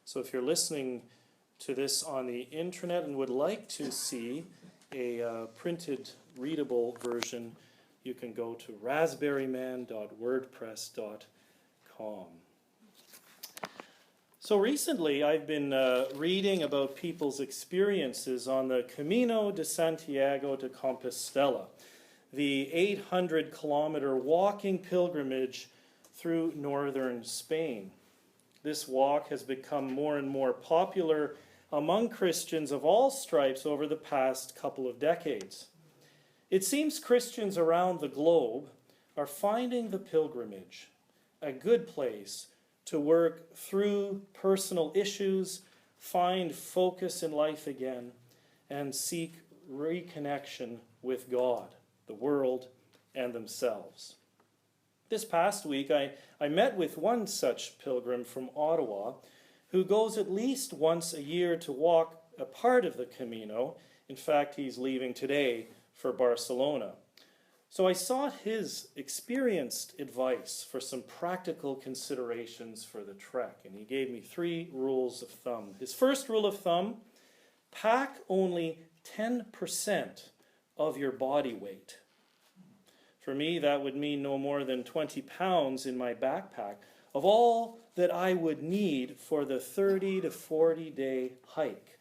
So if you're listening to this on the internet and would like to see a printed, readable version, you can go to raspberryman.wordpress.com. So recently I've been reading about people's experiences on the Camino de Santiago de Compostela, the 800-kilometer walking pilgrimage through northern Spain. This walk has become more and more popular among Christians of all stripes over the past couple of decades. It seems Christians around the globe are finding the pilgrimage a good place to work through personal issues, find focus in life again, and seek reconnection with God, the world, and themselves. This past week, I met with one such pilgrim from Ottawa who goes at least once a year to walk a part of the Camino. In fact, he's leaving today for Barcelona. So I sought his experienced advice for some practical considerations for the trek, and he gave me 3 rules of thumb. His first rule of thumb: pack only 10% of your body weight. For me, that would mean no more than 20 pounds in my backpack of all that I would need for the 30 to 40 day hike.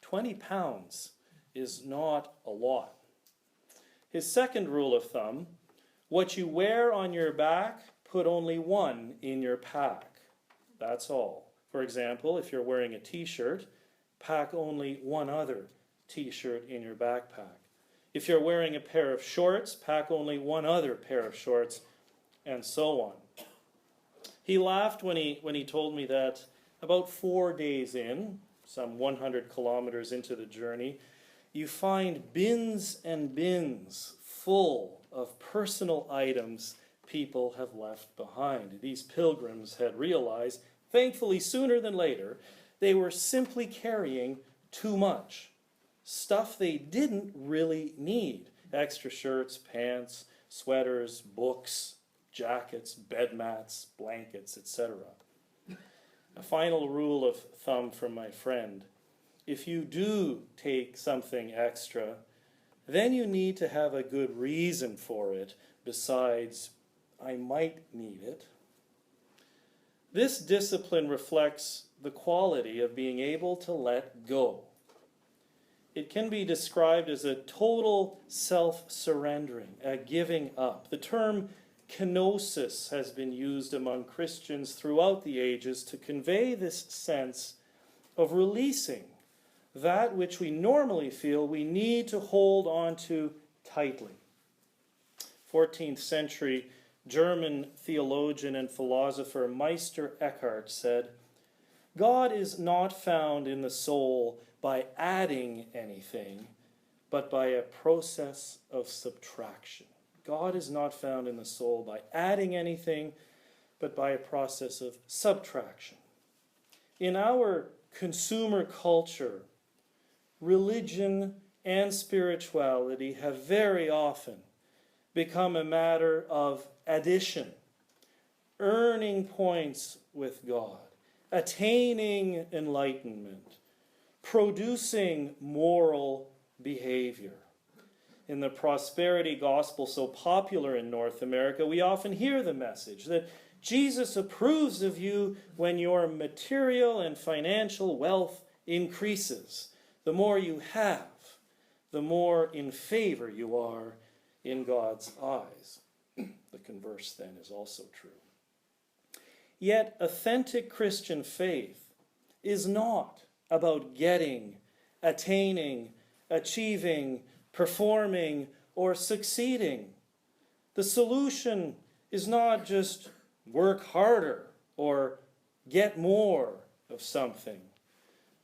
20 pounds is not a lot. His second rule of thumb: what you wear on your back, put only 1 in your pack. That's all. For example, if you're wearing a t-shirt, pack only 1 other t-shirt in your backpack. If you're wearing a pair of shorts, pack only 1 other pair of shorts, and so on. He laughed when he told me that about 4 days in, some 100 kilometers into the journey, you find bins and bins full of personal items people have left behind. These pilgrims had realized, thankfully sooner than later, they were simply carrying too much. Stuff they didn't really need. Extra shirts, pants, sweaters, books, jackets, bed mats, blankets, etc. A final rule of thumb from my friend: if you do take something extra, then you need to have a good reason for it besides, I might need it. This discipline reflects the quality of being able to let go. It can be described as a total self-surrendering, a giving up. The term kenosis has been used among Christians throughout the ages to convey this sense of releasing that which we normally feel we need to hold on to tightly. 14th century German theologian and philosopher Meister Eckhart said, "God is not found in the soul by adding anything, but by a process of subtraction." God is not found in the soul by adding anything, but by a process of subtraction. In our consumer culture, religion and spirituality have very often become a matter of addition, earning points with God, attaining enlightenment, producing moral behavior. In the prosperity gospel so popular in North America, we often hear the message that Jesus approves of you when your material and financial wealth increases. The more you have, the more in favor you are in God's eyes. The converse then is also true. Yet authentic Christian faith is not about getting, attaining, achieving, performing, or succeeding. The solution is not just work harder or get more of something.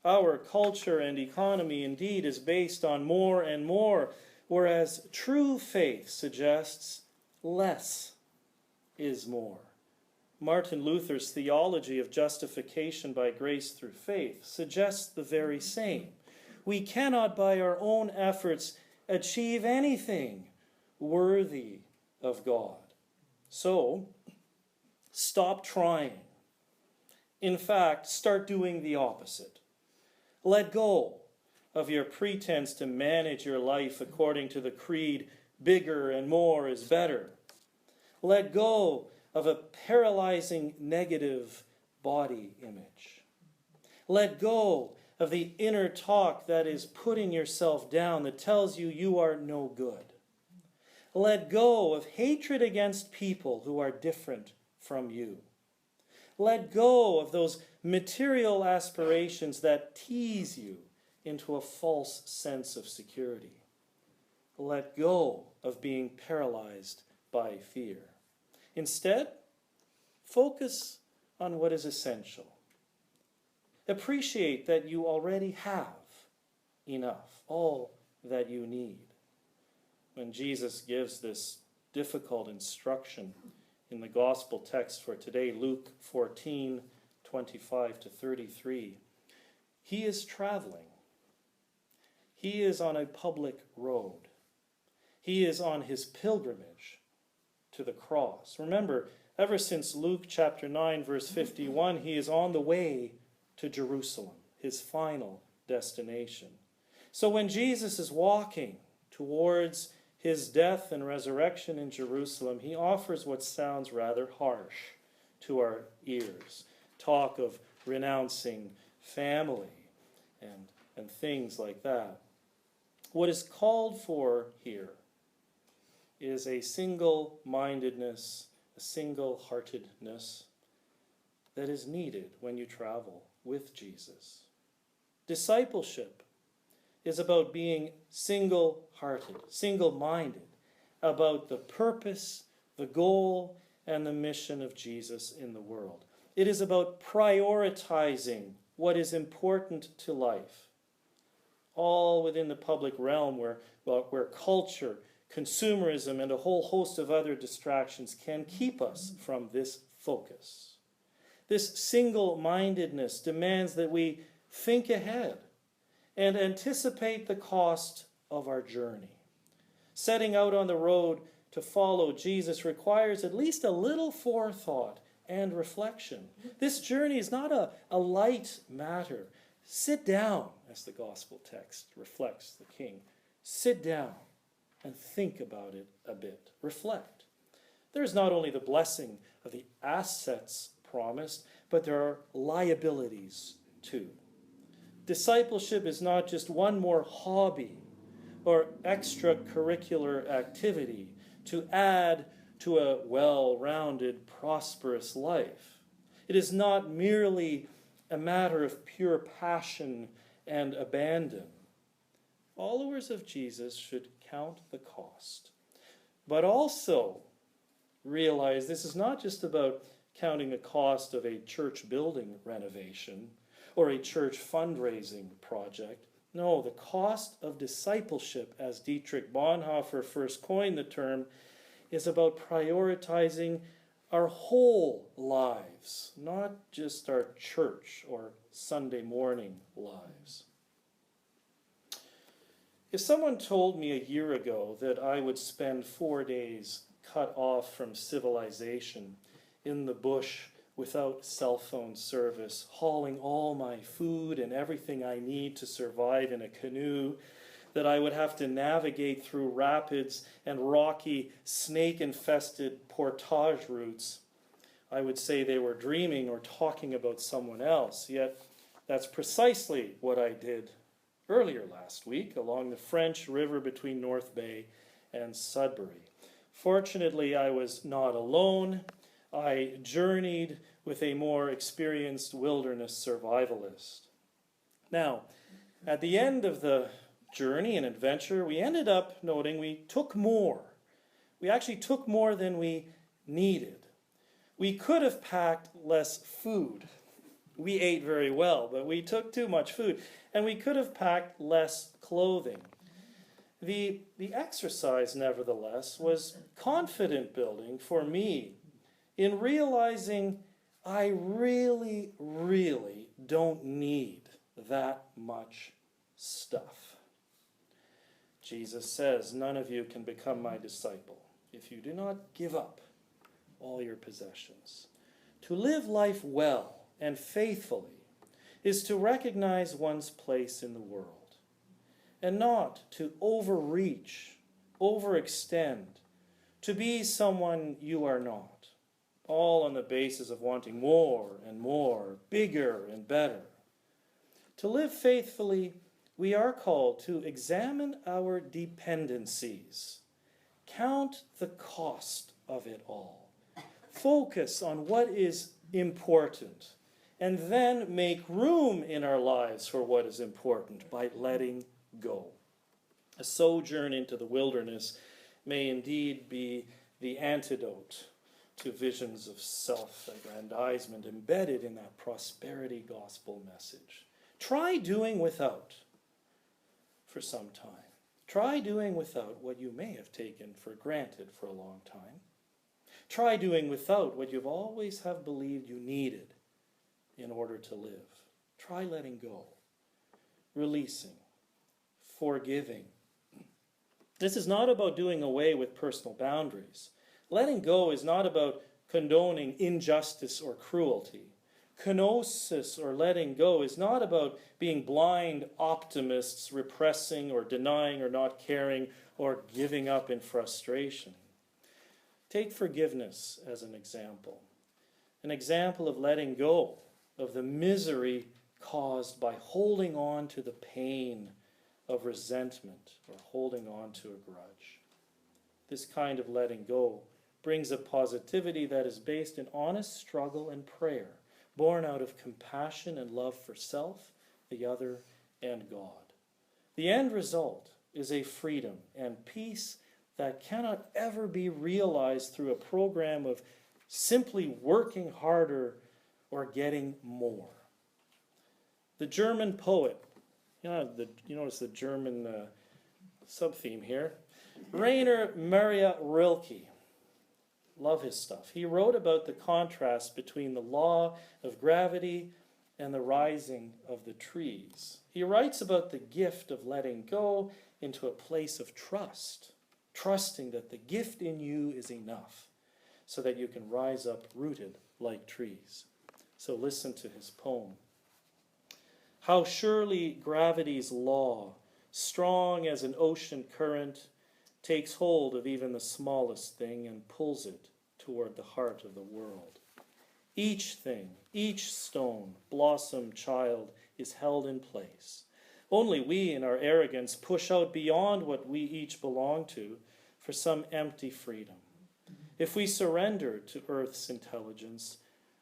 Our culture and economy indeed is based on more and more, whereas true faith suggests less is more. Martin Luther's theology of justification by grace through faith suggests the very same. We cannot by our own efforts achieve anything worthy of God. So, stop trying. In fact, start doing the opposite. Let go of your pretense to manage your life according to the creed, bigger and more is better. Let go of a paralyzing negative body image. Let go of the inner talk that is putting yourself down, that tells you you are no good. Let go of hatred against people who are different from you. Let go of those material aspirations that tease you into a false sense of security. Let go of being paralyzed by fear. Instead, focus on what is essential. Appreciate that you already have enough, all that you need. When Jesus gives this difficult instruction in the gospel text for today, Luke 14:25-33, he is traveling. He is on a public road. He is on his pilgrimage to the cross. Remember, ever since Luke chapter 9, verse 51, he is on the way to Jerusalem, his final destination. So when Jesus is walking towards his death and resurrection in Jerusalem, he offers what sounds rather harsh to our ears. Talk of renouncing family and things like that. What is called for here is a single-mindedness, a single-heartedness that is needed when you travel with Jesus. Discipleship is about being single-hearted, single-minded, about the purpose, the goal, and the mission of Jesus in the world. It is about prioritizing what is important to life, all within the public realm where culture, consumerism, and a whole host of other distractions can keep us from this focus. This single-mindedness demands that we think ahead and anticipate the cost of our journey. Setting out on the road to follow Jesus requires at least a little forethought and reflection. This journey is not a light matter. Sit down, as the gospel text reflects the King. Sit down and think about it a bit. Reflect. There is not only the blessing of the assets promised, but there are liabilities too. Discipleship is not just one more hobby or extracurricular activity to add to a well-rounded, prosperous life. It is not merely a matter of pure passion and abandon. Followers of Jesus should count the cost, but also realize this is not just about counting the cost of a church building renovation or a church fundraising project. No, the cost of discipleship, as Dietrich Bonhoeffer first coined the term, is about prioritizing our whole lives, not just our church or Sunday morning lives. If someone told me a year ago that I would spend 4 days cut off from civilization in the bush without cell phone service, hauling all my food and everything I need to survive in a canoe, that I would have to navigate through rapids and rocky, snake-infested portage routes, I would say they were dreaming or talking about someone else. Yet that's precisely what I did earlier last week along the French River between North Bay and Sudbury. Fortunately, I was not alone. I journeyed with a more experienced wilderness survivalist. Now, at the end of the journey and adventure, we ended up noting we took more. We actually took more than we needed. We could have packed less food. We ate very well, but we took too much food. And we could have packed less clothing. The exercise, nevertheless, was confident building for me in realizing I really, really don't need that much stuff. Jesus says, "None of you can become my disciple if you do not give up all your possessions." To live life well and faithfully is to recognize one's place in the world and not to overreach, overextend, to be someone you are not, all on the basis of wanting more and more, bigger and better. To live faithfully, we are called to examine our dependencies, count the cost of it all, focus on what is important, and then make room in our lives for what is important by letting go. A sojourn into the wilderness may indeed be the antidote to visions of self-aggrandizement embedded in that prosperity gospel message. Try doing without for some time. Try doing without what you may have taken for granted for a long time. Try doing without what you've always have believed you needed in order to live. Try letting go, releasing, forgiving. This is not about doing away with personal boundaries. Letting go is not about condoning injustice or cruelty. Kenosis, or letting go, is not about being blind optimists, repressing or denying or not caring or giving up in frustration. Take forgiveness as an example of letting go of the misery caused by holding on to the pain of resentment or holding on to a grudge. This kind of letting go brings a positivity that is based in honest struggle and prayer, born out of compassion and love for self, the other, and God. The end result is a freedom and peace that cannot ever be realized through a program of simply working harder or getting more. The German poet, you notice the German sub-theme here, Rainer Maria Rilke. Love his stuff. He wrote about the contrast between the law of gravity and the rising of the trees. He writes about the gift of letting go into a place of trust, trusting that the gift in you is enough so that you can rise up rooted like trees. So listen to his poem. How surely gravity's law, strong as an ocean current, takes hold of even the smallest thing and pulls it toward the heart of the world. Each thing, each stone, blossom, child, is held in place. Only we, in our arrogance, push out beyond what we each belong to for some empty freedom. If we surrendered to Earth's intelligence,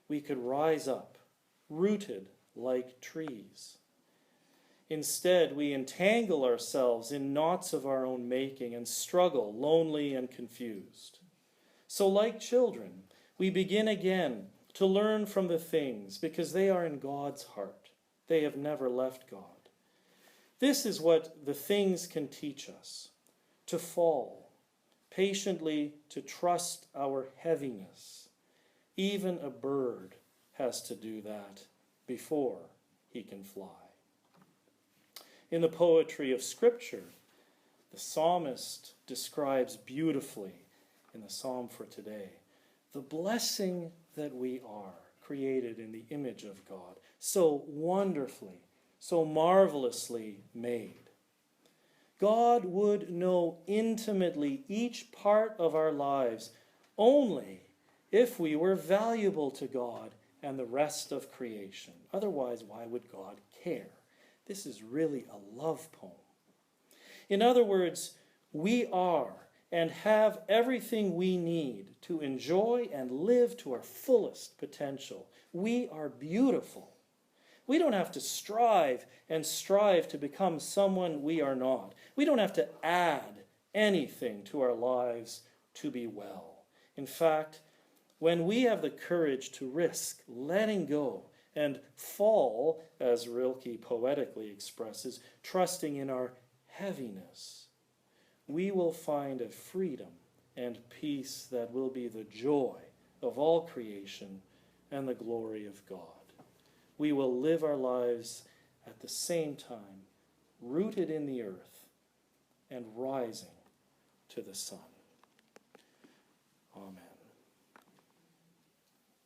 we could rise up, rooted like trees. Instead, we entangle ourselves in knots of our own making and struggle, lonely and confused. So like children, we begin again to learn from the things because they are in God's heart. They have never left God. This is what the things can teach us: to fall, patiently to trust our heaviness. Even a bird has to do that before he can fly. In the poetry of Scripture, the psalmist describes beautifully in the psalm for today the blessing that we are, created in the image of God, so wonderfully, so marvelously made. God would know intimately each part of our lives only if we were valuable to God and the rest of creation. Otherwise, why would God care? This is really a love poem. In other words, we are and have everything we need to enjoy and live to our fullest potential. We are beautiful. We don't have to strive to become someone we are not. We don't have to add anything to our lives to be well. In fact, when we have the courage to risk letting go and fall, as Rilke poetically expresses, trusting in our heaviness, we will find a freedom and peace that will be the joy of all creation and the glory of God. We will live our lives at the same time, rooted in the earth and rising to the sun. Amen.